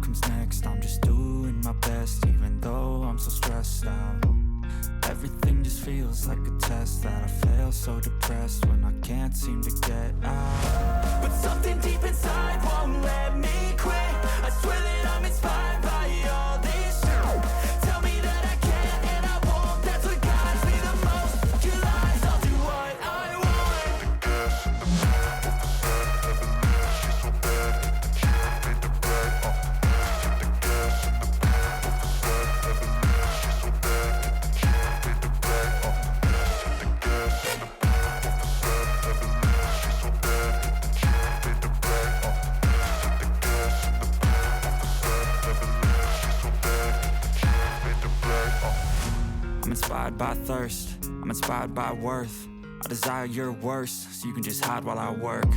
comes next. I'm just doing my best, even though I'm so stressed out. Everything just feels like a test that I fail, so depressed when I can't seem to get out. But something deep inside won't let me quit. I swear that I'm inspired by all this shit. Tell me that I can and I won't. That's what guides me the most. Your lies, I'll do what I want. The gas in the back of the set, never knew she's so bad. She made the bag, the gas in the back of the set, never knew she's so bad. She made the bag, the gas in the back of the set, never knew she's so bad. She made the bag, the gas in the back of the set, never knew she's so bad. She made the bag. I'm inspired by thirst, I'm inspired by worth. I desire your worst, so you can just hide while I work.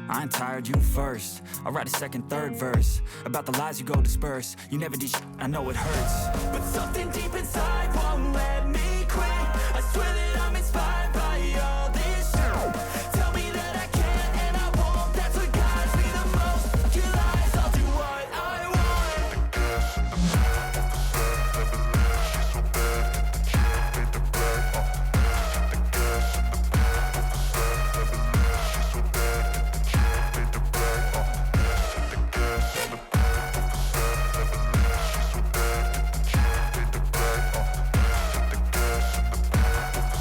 I ain't tired, you first. I'll write a second, third verse about the lies you go disperse. You never did shit, I know it hurts. But something deep inside won't let me quit. I swear that I'm inspired by all this shit. Tell me that I can and I won't. That's what guides me the most. Your lies, I'll do what I want. The gas in the back of the set, never knew she's so bad. She made the bag, the gas in the back of the set, never knew she's so bad. She made the bag, the gas in the back of the set, never knew she's so bad. She made the bag,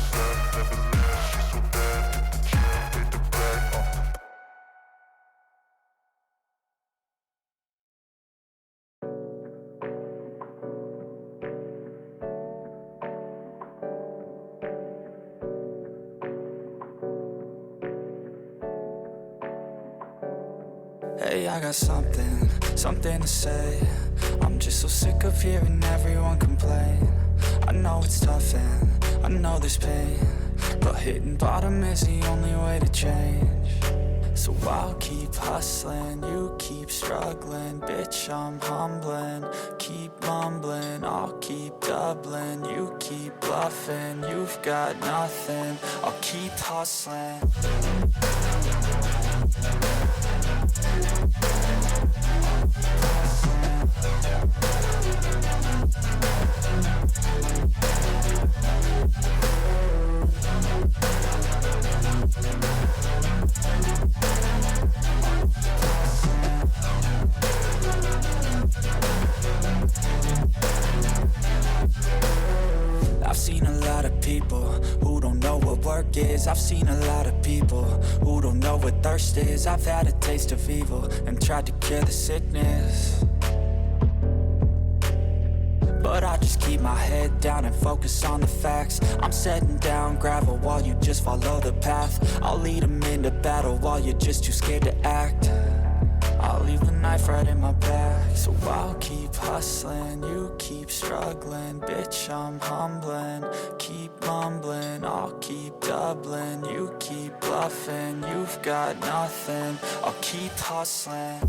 the gas in the back of the set, never knew she's so bad. She made the bag. Hey, I got something to say. I'm just so sick of hearing everyone complain. I know it's tough and I know there's pain, but hitting bottom is the only way to change. So I'll keep hustling, you keep struggling. Bitch, I'm humbling, keep mumbling. I'll keep doubling, you keep bluffing. You've got nothing, I'll keep hustling. I've seen a lot of people who don't know what work is. I've seen a lot of people who don't know what thirst is. I've had a taste of evil and tried to cure the sickness, but I just keep my head down and focus on the facts. I'm setting down gravel while you just follow the path. I'll lead them into battle while you're just too scared to act. I'll leave the knife right in my back. So I'll keep hustling, you keep struggling. Bitch, I'm humbling, keep mumbling. I'll keep doubling, you keep bluffing. You've got nothing, I'll keep hustling.